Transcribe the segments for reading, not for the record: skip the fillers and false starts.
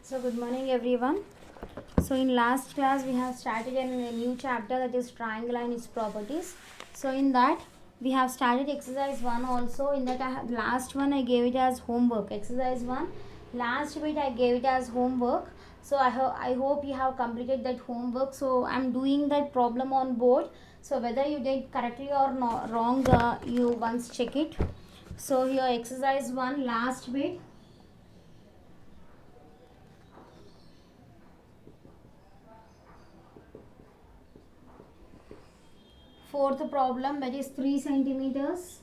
So good morning everyone. So in last class we have started a new chapter, that is triangle and its properties. So in that we have started exercise 1 also. In that last one I gave it as homework. Exercise 1 last bit I gave it as homework. So I hope you have completed that homework. So I'm doing that problem on board. So whether you did correctly or not wrong, you once check it. So here exercise 1 last bit. Fourth problem, that is 3 centimeters,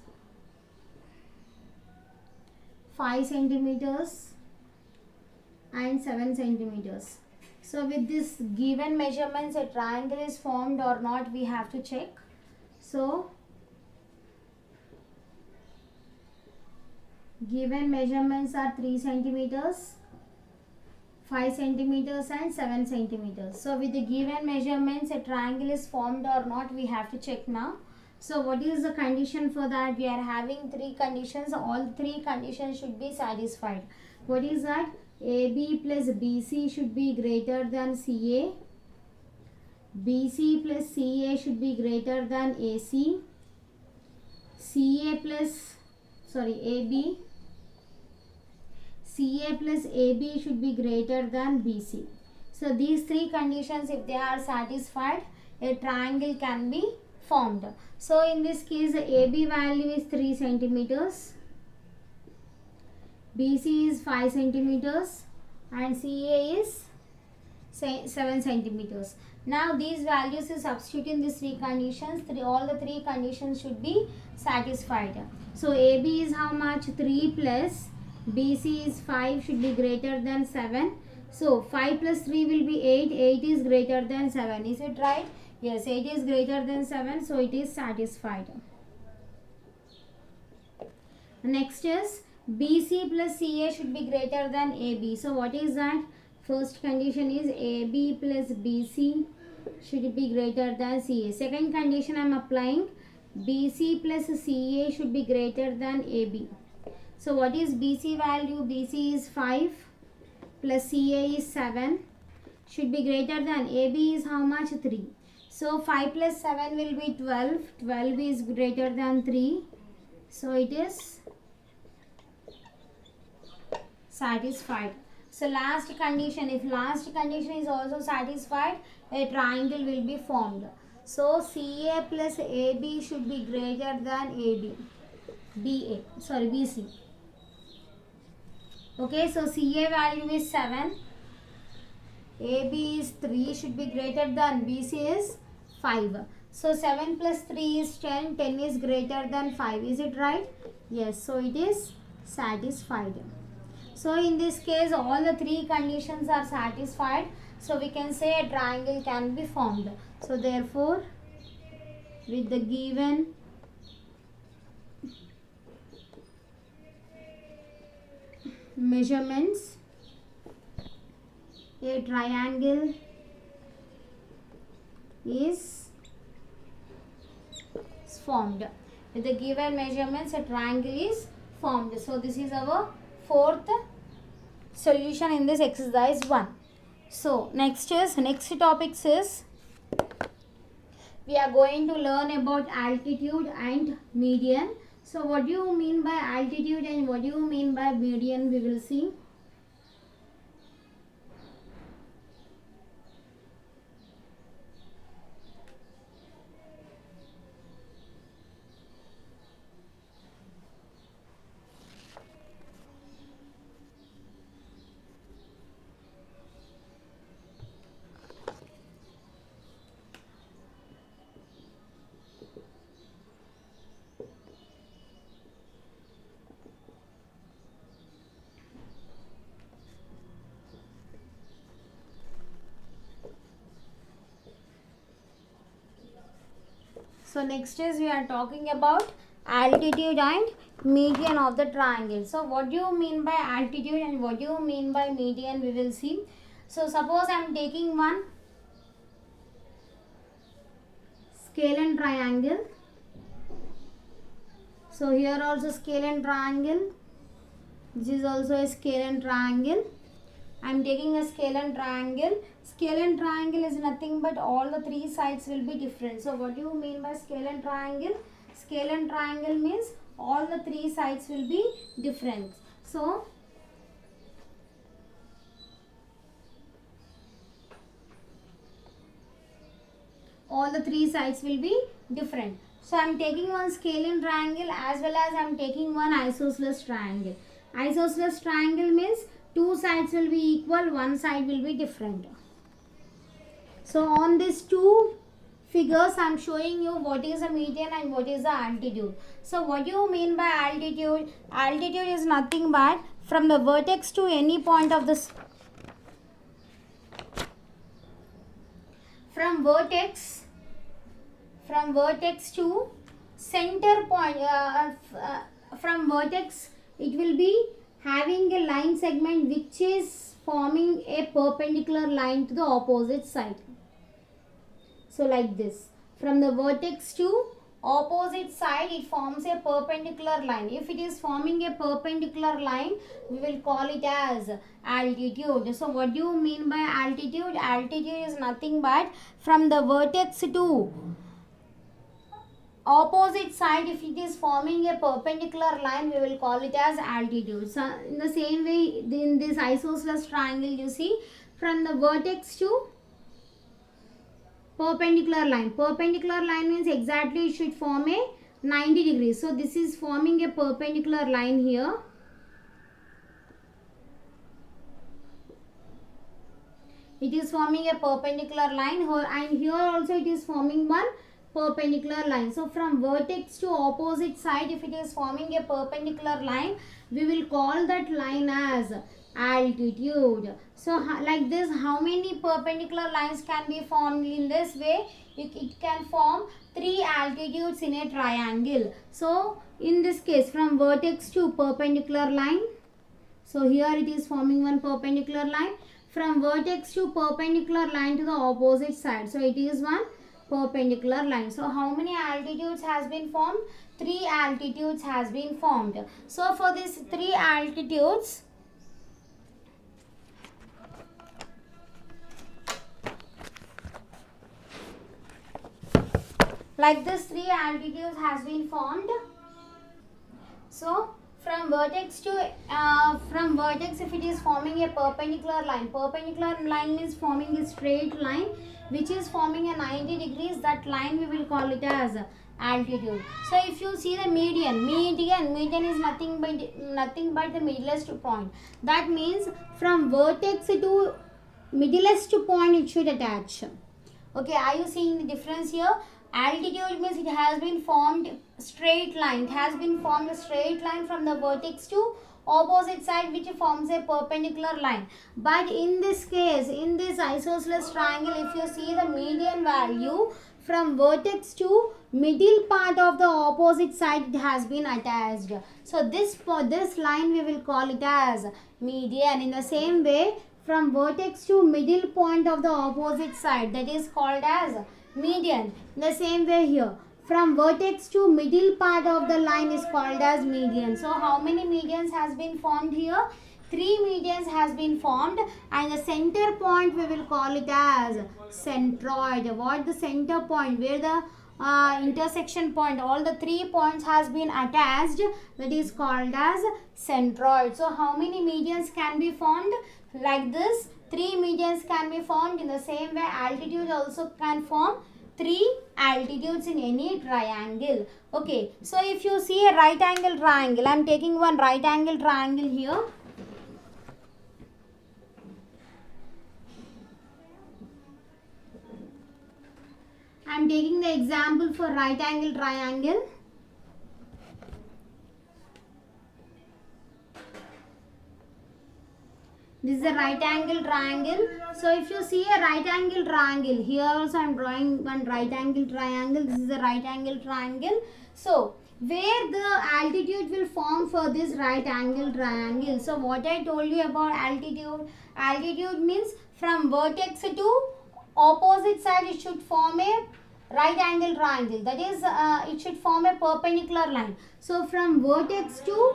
5 centimeters and 7 centimeters. So with this given measurements a triangle is formed or not, we have to check. So given measurements are 3 centimeters, 5 centimeters and 7 centimeters. So with the given measurements a triangle is formed or not, we have to check now. So what is the condition for that? We are having 3 conditions. All 3 conditions should be satisfied. What is that? AB plus BC should be greater than CA. BC plus CA should be greater than AC. AB CA plus AB should be greater than BC. So these 3 conditions, if they are satisfied, a triangle can be formed. So in this case the AB value is 3 centimeters, BC is 5 centimeters and CA is 7 centimeters. Now these values is substitute in these 3 conditions. All the 3 conditions should be satisfied. So AB is how much? 3 plus BC is 5 should be greater than 7. So 5 plus 3 will be 8. 8 is greater than 7. Is it right? Yes, 8 is greater than 7. So it is satisfied. Next is BC plus CA should be greater than AB. So what is that? First condition is AB plus BC should be greater than CA. Second condition I am applying, BC plus CA should be greater than AB. So what is BC value? BC is 5 plus CA is 7 should be greater than AB is how much? 3. So 5 plus 7 will be 12. 12 is greater than 3. So it is satisfied. So last condition, if last condition is also satisfied, a triangle will be formed. So CA plus AB should be greater than BC. Okay, so CA value is 7, AB is 3 should be greater than BC is 5. So 7 plus 3 is 10, 10 is greater than 5. Is it right? Yes, so it is satisfied. So in this case all the 3 conditions are satisfied. So we can say a triangle can be formed. So therefore with the given measurements a triangle is formed. With the given measurements a triangle is formed. So this is our fourth solution in this exercise 1. So next topics is we are going to learn about altitude and median. So what do you mean by altitude and what do you mean by median, we will see. So next is we are talking about altitude and median of the triangle. So what do you mean by altitude and what do you mean by median, we will see. So suppose I am taking one scale and triangle. So here also scale and triangle. This is also a scale and triangle. I am taking a scalene triangle. Scalene triangle is nothing but all the three sides will be different. So what do you mean by scalene triangle? Scalene triangle means all the three sides will be different. So all the three sides will be different. So I am taking one scalene triangle as well as I am taking one isosceles triangle. Isosceles triangle means two sides will be equal, one side will be different. So on these two figures I am showing you what is the median and what is the altitude. So what do you mean by altitude? Altitude is nothing but from the vertex to any point of this, from vertex to center point, from vertex it will be having a line segment which is forming a perpendicular line to the opposite side. So like this, from the vertex to opposite side it forms a perpendicular line. If it is forming a perpendicular line, we will call it as altitude. So what do you mean by altitude? Altitude is nothing but from the vertex to opposite side, if it is forming a perpendicular line, we will call it as altitude. So in the same way, in this isosceles triangle, you see, from the vertex to perpendicular line. Perpendicular line means exactly it should form a 90 degrees. So this is forming a perpendicular line here. It is forming a perpendicular line, and here also it is forming one perpendicular line. So from vertex to opposite side, if it is forming a perpendicular line, we will call that line as altitude. So like this, how many perpendicular lines can be formed in this way? It can form 3 altitudes in a triangle. So in this case, from vertex to perpendicular line, so here it is forming one perpendicular line. From vertex to perpendicular line to the opposite side, so it is one perpendicular line. So how many altitudes has been formed? 3 altitudes has been formed. So for these 3 altitudes, like this 3 altitudes has been formed. So from vertex to from vertex, if it is forming a perpendicular line means forming a straight line which is forming a 90 degrees. That line we will call it as altitude. So if you see the median is nothing but the middlest point. That means from vertex to middlest point it should attach. Okay, are you seeing the difference here? Altitude means it has been formed straight line. It has been formed a straight line from the vertex to opposite side, which forms a perpendicular line. But in this case, in this isosceles triangle, if you see the median value from vertex to middle part of the opposite side, it has been attached. So this line we will call it as median. In the same way, from vertex to middle point of the opposite side, that is called as median. In the same way here, from vertex to middle part of the line is called as median. So how many medians has been formed here? 3 medians has been formed, and the center point we will call it as centroid. What the center point, where the intersection point, all the 3 points has been attached, that is called as centroid. So how many medians can be formed? Like this, 3 medians can be formed. In the same way, altitude also can form 3 altitudes in any triangle. Okay, so if you see a right angle triangle, I am taking one right angle triangle here. I am taking the example for right angle triangle. This is a right angle triangle. So if you see a right angle triangle, here also I am drawing one right angle triangle. This is a right angle triangle. So where the altitude will form for this right angle triangle. So what I told you about altitude. Altitude means from vertex to opposite side it should form a right angle triangle. That is it should form a perpendicular line. So from vertex to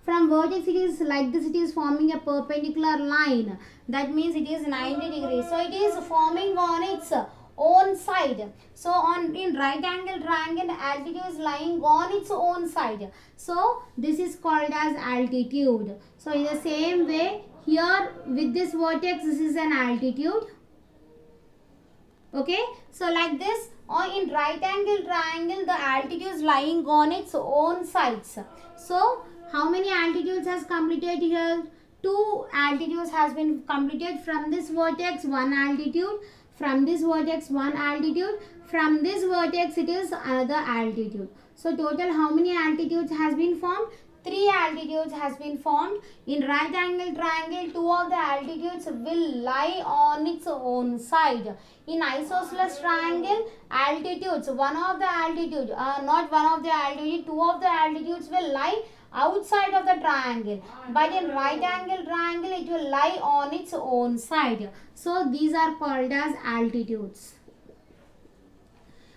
From vertex it is like this, it is forming a perpendicular line. That means it is 90 degrees. So it is forming on its own side. So in right angle triangle, altitude is lying on its own side. So this is called as altitude. So in the same way, here with this vertex, this is an altitude. Okay, so like this, or in right angle triangle, the altitude is lying on its own sides. So how many altitudes has completed here? 2 altitudes has been completed. From this vertex 1 altitude, from this vertex 1 altitude, from this vertex it is another altitude. So total how many altitudes has been formed? 3 altitudes has been formed. In right angle triangle, 2 of the altitudes will lie on its own side. In isosceles triangle, altitudes, one of the altitude, not one of the altitude, 2 of the altitudes will lie outside of the triangle. But in right angle triangle, it will lie on its own side. So these are called as altitudes.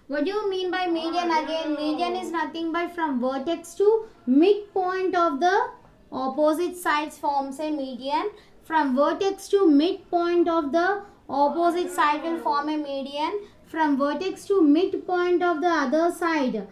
What do you mean by median? Again, median is nothing but from vertex to midpoint of the opposite sides forms a median. From vertex to midpoint of the opposite side will form a median. From vertex to midpoint of the other side,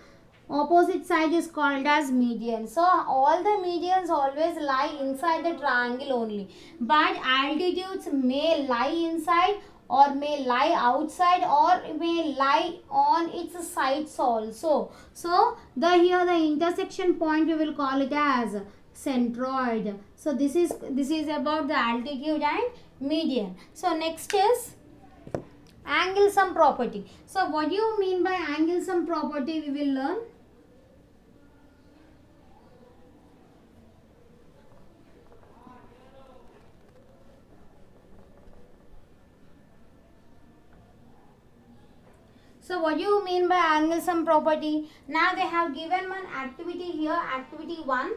opposite side is called as median. So all the medians always lie inside the triangle only. But altitudes may lie inside, or may lie outside, or may lie on its sides also. So here the intersection point we will call it as centroid. So this is about the altitude and median. So next is angle sum property. So what do you mean by angle sum property? We will learn. So what do you mean by angle sum property? Now they have given one activity here, activity 1.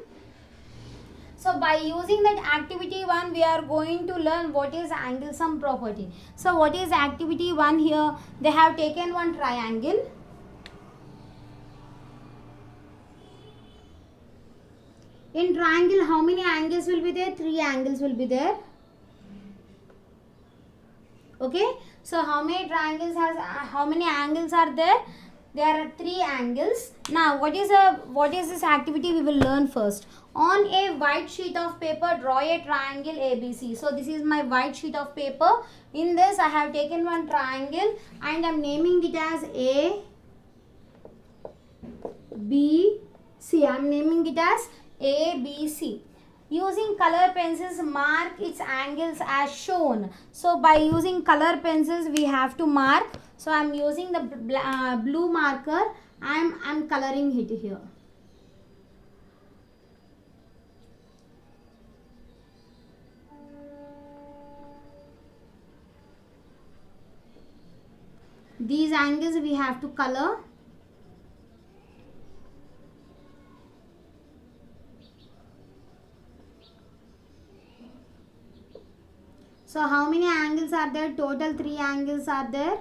So by using that activity 1, we are going to learn what is angle sum property. So what is activity 1 here? They have taken one triangle. In triangle, how many angles will be there? 3 angles will be there. Okay. So how many triangles how many angles are there? There are 3 angles. Now what is this activity? We will learn first. On a white sheet of paper, draw a triangle ABC. So this is my white sheet of paper. In this I have taken one triangle and I am naming it as A, B, C. I am naming it as A, B, C. Using color pencils, mark its angles as shown. So by using color pencils, we have to mark. So I am using the blue marker. I am coloring it here. These angles we have to color. So how many angles are there? Total 3 angles are there.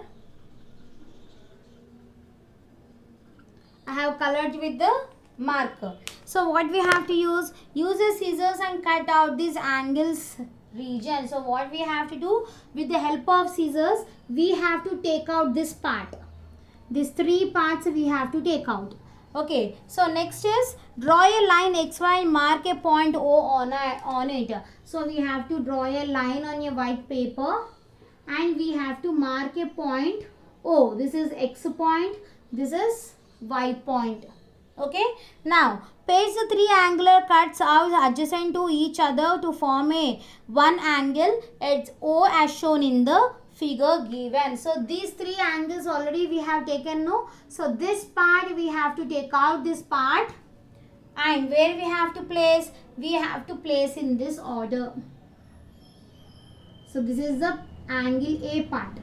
I have colored with the marker. So what we have to use? Use a scissors and cut out these angles region. So what we have to do? With the help of scissors, we have to take out this part. These 3 parts we have to take out. Okay, so next is draw a line XY, mark a point O on it. So we have to draw a line on a white paper and we have to mark a point O. This is X point, this is Y point. Okay, now paste the 3 angular cuts out adjacent to each other to form a one angle at O as shown in the figure given. So these 3 angles already we have taken, no? So this part we have to take out, this part, and where we have to place? We have to place in this order. So this is the angle A part.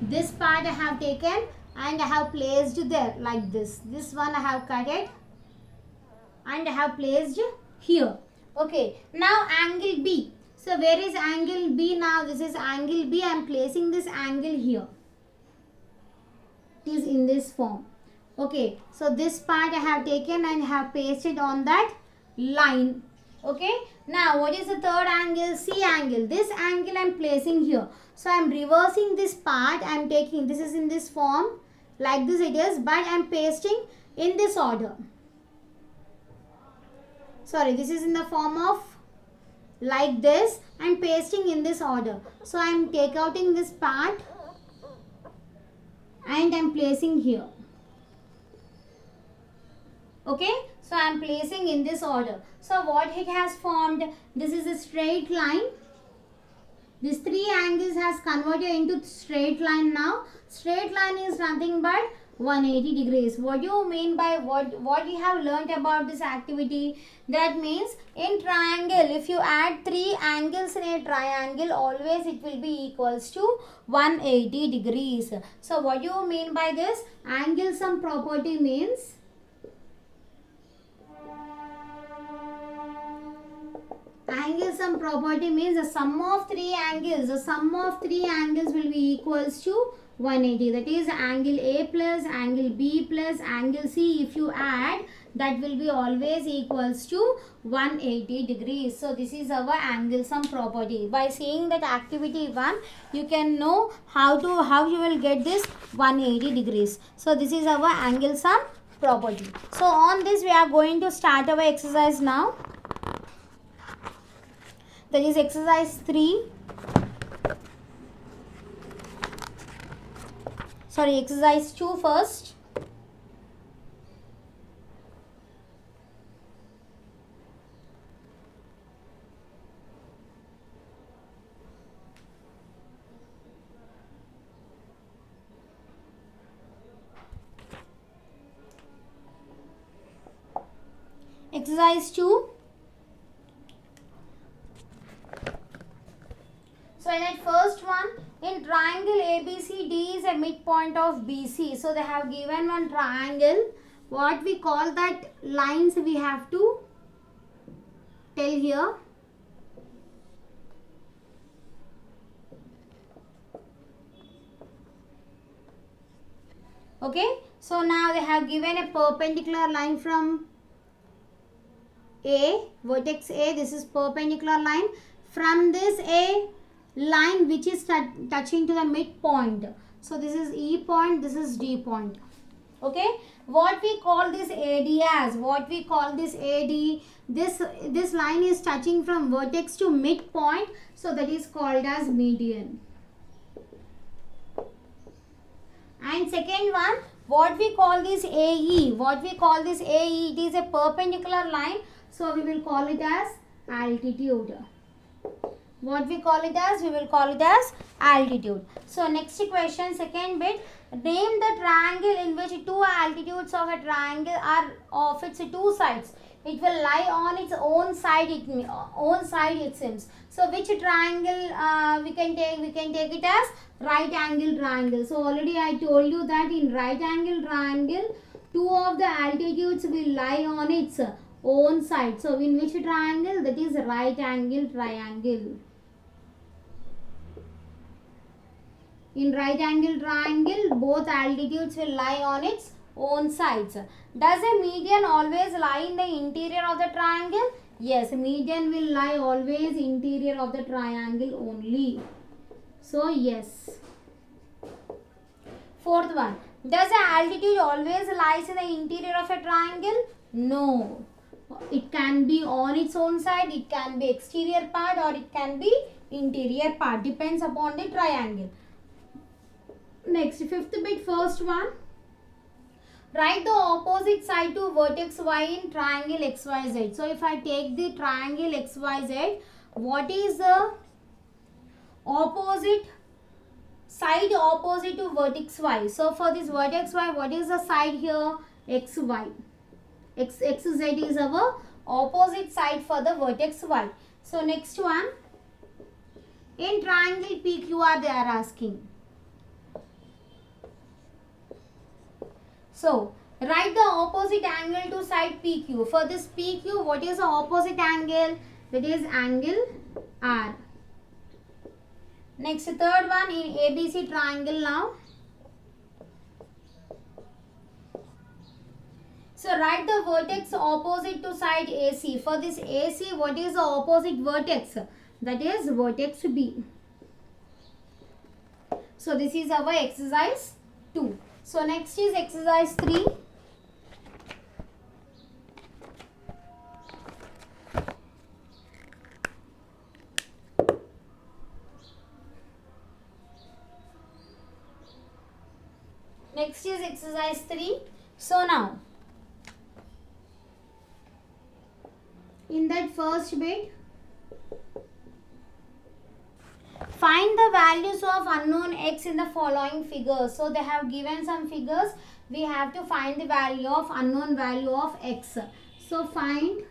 This part I have taken and I have placed there like this. This one I have cut it and I have placed here. Okay, now angle B. So where is angle B now? This is angle B. I am placing this angle here. It is in this form. Okay, so this part I have taken and have pasted on that line. Okay, now what is the third angle? C angle. This angle I am placing here. So I am reversing this part. I am taking, this is in this form, like this it is, but I am pasting in this order. Sorry, this is in the form of like this. I am pasting in this order. So I am taking this part and I am placing here. Okay, so I am placing in this order. So what it has formed, this is a straight line. These three angles has converted into straight line now. Straight line is nothing but 180 degrees. What do you mean by what you have learnt about this activity? That means in triangle, if you add three angles in a triangle, always it will be equals to 180 degrees. So what do you mean by this? Angle sum property means angle sum property means the sum of three angles will be equals to 180. That is angle A plus angle B plus angle C. If you add, that will be always equals to 180 degrees. So this is our angle sum property. By seeing that activity 1, you can know how you will get this 180 degrees. So this is our angle sum property. So on this we are going to start our exercise now. That is exercise 3. Sorry, exercise 2 first. Exercise 2. So in that first one, in triangle ABCD is a midpoint of BC. So they have given one triangle. What we call that lines we have to tell here. Okay. So now they have given a perpendicular line from A, vertex A. This is perpendicular line. From this A line which is touching to the midpoint. So this is E point, this is D point. Okay, what we call this AD as? This line is touching from vertex to midpoint, so that is called as median. And second one, what we call this AE? It is a perpendicular line, so we will call it as altitude. What we call it as? We will call it as altitude. So next question, second bit. Name the triangle in which two altitudes of a triangle are of its two sides. It will lie on its own side. It seems. So which triangle we can take? We can take it as right angle triangle. So already I told you that in right angle triangle, two of the altitudes will lie on its own side. So in which triangle? That is right angle triangle. In right angle triangle, both altitudes will lie on its own sides. Does a median always lie in the interior of the triangle? Yes, median will lie always interior of the triangle only. So yes. Fourth one. Does the altitude always lies in the interior of a triangle? No. It can be on its own side, it can be exterior part, or it can be interior part. Depends upon the triangle. Next, fifth bit, first one. Write the opposite side to vertex y in triangle XYZ. So if I take the triangle XYZ, what is the opposite side opposite to vertex y? So for this vertex y, what is the side here? XY. XZ is our opposite side for the vertex y. So next one. In triangle PQR they are asking. So, write the opposite angle to side PQ. For this PQ, what is the opposite angle? That is angle R. Next, third one in ABC triangle now. So write the vertex opposite to side AC. For this AC, what is the opposite vertex? That is vertex B. So this is our exercise 2. So next is exercise 3. Next is exercise 3. So now, in that first bit, find the values of unknown x in the following figures. So they have given some figures. We have to find the value of unknown value of x. So find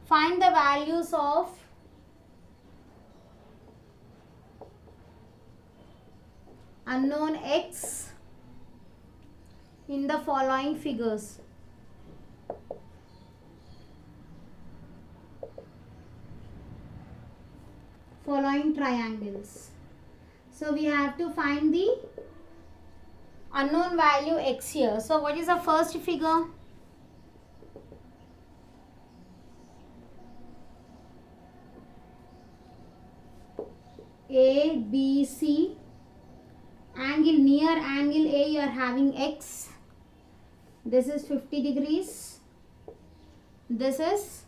the values of unknown x in the following figures. Following triangles. So we have to find the unknown value x here. So what is the first figure? A, B, C. Angle, near angle A you are having x. This is 50 degrees. This is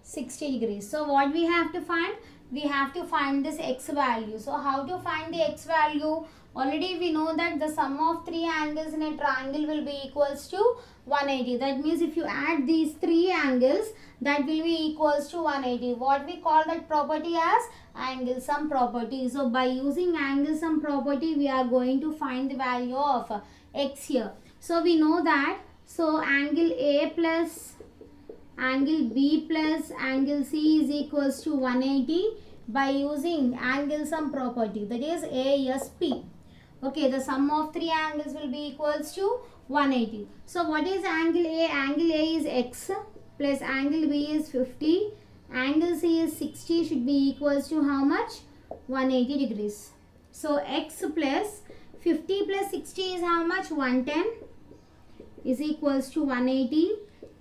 60 degrees. So what we have to find? We have to find this x value. So how to find the x value? Already we know that the sum of three angles in a triangle will be equals to 180. That means if you add these three angles, that will be equals to 180. What we call that property as angle sum property. So by using angle sum property, we are going to find the value of x here. So we know that, so angle A plus angle B plus angle C is equals to 180 by using angle sum property, that is ASP. Okay, the sum of three angles will be equals to 180. So what is angle A? Angle A is x plus angle B is 50. Angle C is 60, should be equals to how much? 180 degrees. So x plus 50 plus 60 is how much? 110 is equals to 180.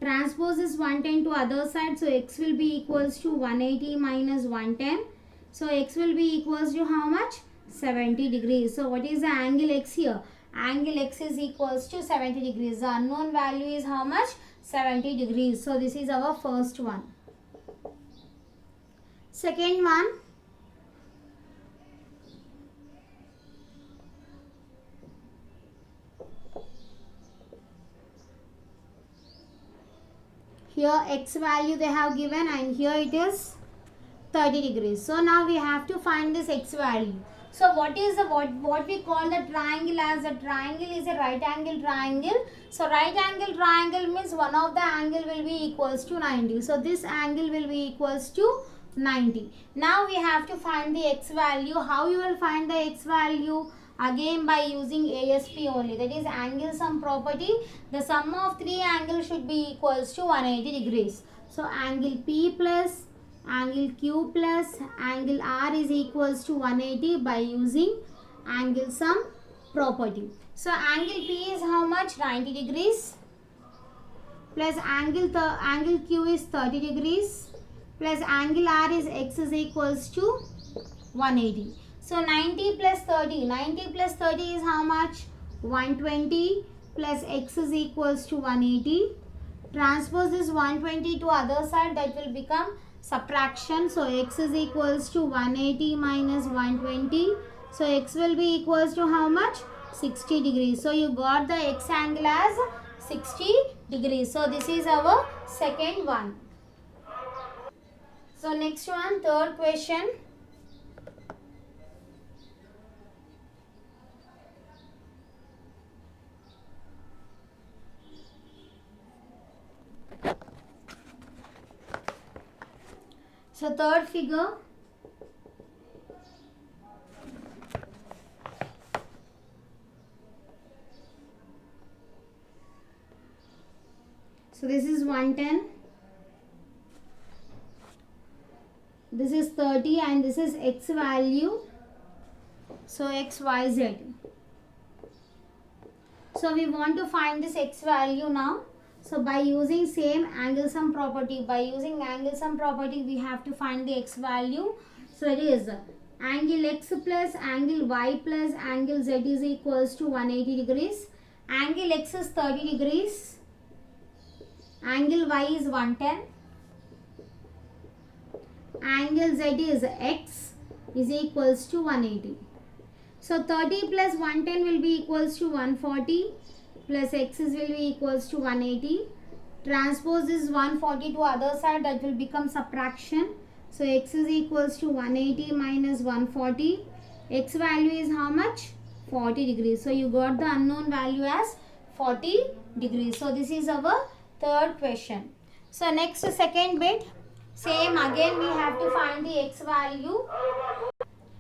Transpose is 110 to other side. So x will be equals to 180 minus 110. So x will be equals to how much? 70 degrees. So what is the angle x here? Angle x is equals to 70 degrees. The unknown value is how much? 70 degrees. So this is our first one. Second one. Here x value they have given and here it is 30 degrees. So now we have to find this x value. So what is the what we call the triangle as? A triangle is a right angle triangle. So right angle triangle means one of the angle will be equals to 90. So this angle will be equals to 90. Now we have to find the x value. How you will find the x value? Again by using ASP only, that is angle sum property. The sum of three angles should be equals to 180 degrees. So angle P plus angle Q plus angle R is equals to 180 by using angle sum property. So angle P is how much? 90 degrees plus angle Q is 30 degrees plus angle R is x is equals to 180. So 90 plus 30. 90 plus 30 is how much? 120 plus x is equals to 180. Transpose this 120 to other side, that will become subtraction. So x is equals to 180 minus 120. So x will be equals to how much? 60 degrees. So you got the x angle as 60 degrees. So this is our second one. So next one, third question. So third figure. So this is 110. This is 30 and this is x value. So x, y, z. So we want to find this x value now. So by using same angle sum property, we have to find the x value. So it is angle x plus angle y plus angle z is equals to 180 degrees. Angle x is 30 degrees. Angle y is 110. Angle z is x is equals to 180. So 30 plus 110 will be equals to 140 plus x will be equals to 180. Transpose is 140 to other side, that will become subtraction. So x is equals to 180 minus 140. X value is how much? 40 degrees. So you got the unknown value as 40 degrees. So this is our third question. So next second bit. Same again we have to find the x value.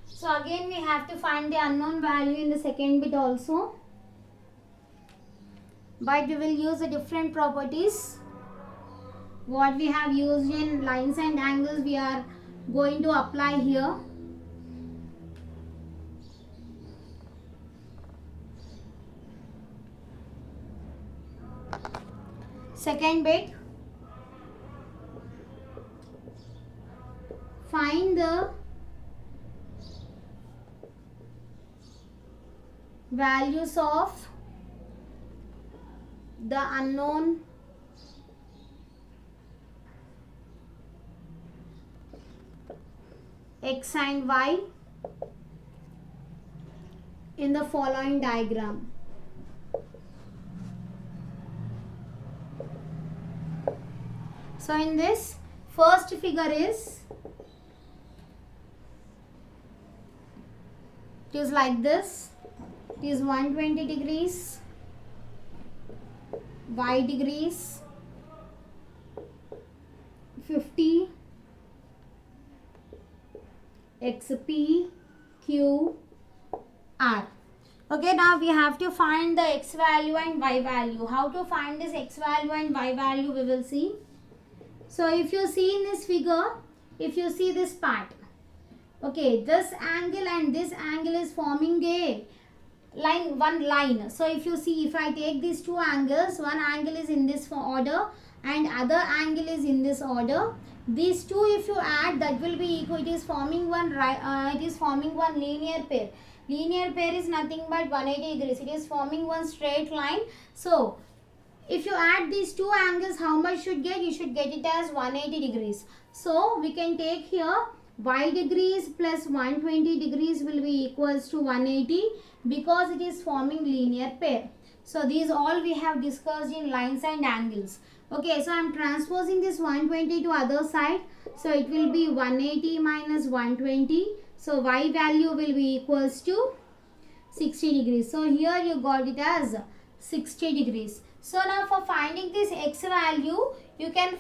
So again we have to find the unknown value in the second bit also. But we will use the different properties. What we have used in lines and angles we are going to apply here. Second bit. Find the values of the unknown x and y in the following diagram. So in this first figure is, it is like this. It is 120 degrees, y degrees, 50, xp, q, r. Okay, now we have to find the x value and y value. How to find this x value and y value we will see. So if you see in this figure, if you see this part, okay, this angle and this angle is forming a one line. So if you see, if I take these two angles, one angle is in this order and other angle is in this order. These two if you add, that will be equal. It is forming one linear pair. Linear pair is nothing but 180 degrees. It is forming one straight line. So if you add these two angles, how much should get? You should get it as 180 degrees. So we can take here y degrees plus 120 degrees will be equals to 180 because it is forming linear pair. So these all we have discussed in lines and angles. Okay, so I am transposing this 120 to other side. So it will be 180 minus 120. So y value will be equals to 60 degrees. So here you got it as 60 degrees. So now for finding this x value, you can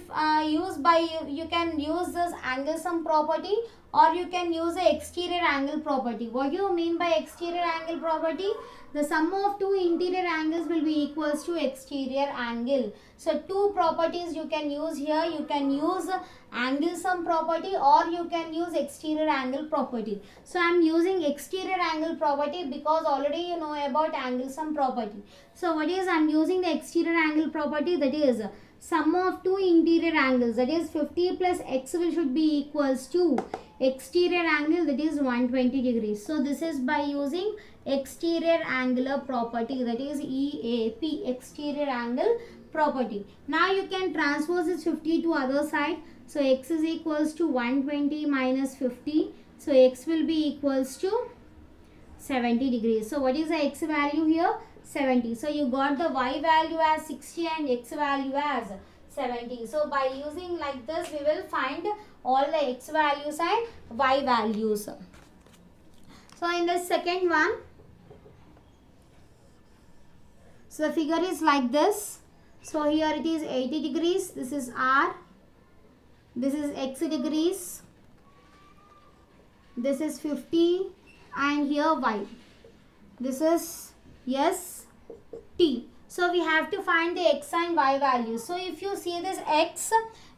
use this angle sum property, or you can use the exterior angle property. What do you mean by exterior angle property? The sum of two interior angles will be equals to exterior angle. So two properties you can use here. You can use angle sum property or you can use exterior angle property. So I am using exterior angle property because already you know about angle sum property. So what is I am using the exterior angle property, that is sum of two interior angles, that is 50 plus x should be equals to exterior angle, that is 120 degrees. So this is by using exterior angular property, that is EAP, exterior angle property. Now you can transpose this 50 to other side. So x is equals to 120 minus 50. So x will be equals to 70 degrees. So what is the x value here? 70. So you got the y value as 60 and x value as 70. So by using like this, we will find all the x values and y values. So in the second one, so the figure is like this. So here it is 80 degrees. This is R. This is x degrees. This is 50 and here y. This is S T. So we have to find the x and y values. So if you see this x,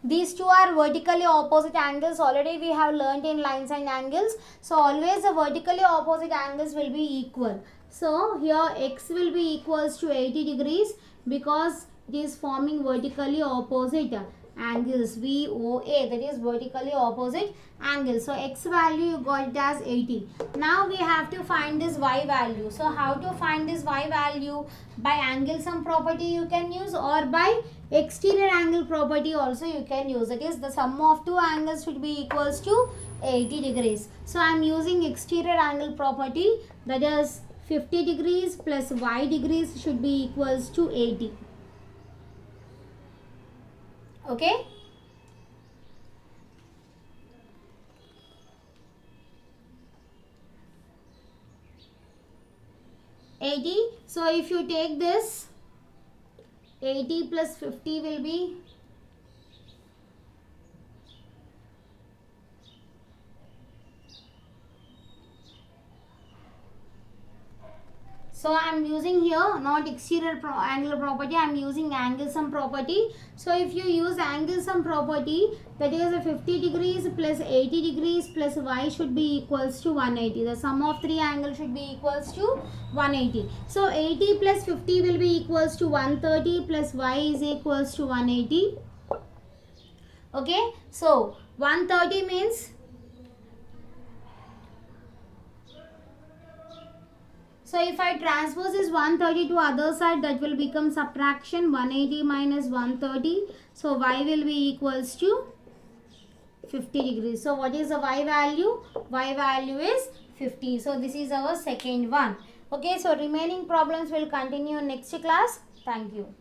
these two are vertically opposite angles. Already we have learned in lines and angles. So always the vertically opposite angles will be equal. So here x will be equals to 80 degrees because it is forming vertically opposite angles VOA, that is vertically opposite angles. So x value you got it as 80. Now we have to find this y value. So how to find this y value? By angle sum property you can use, or by exterior angle property also you can use. That is the sum of two angles should be equals to 80 degrees. So I am using exterior angle property, that is 50 degrees plus y degrees should be equals to 80. Okay. So if you take this 80 plus 50 will be so I am using here not exterior angle property, I am using angle sum property. So if you use angle sum property, that is a 50 degrees plus 80 degrees plus y should be equals to 180. The sum of three angles should be equals to 180. So 80 plus 50 will be equals to 130 plus y is equals to 180. Okay. So 130 means, so if I transpose this 130 to other side, that will become subtraction, 180 minus 130. So y will be equals to 50 degrees. So what is the y value? Y value is 50. So this is our second one. Okay, so remaining problems will continue next class. Thank you.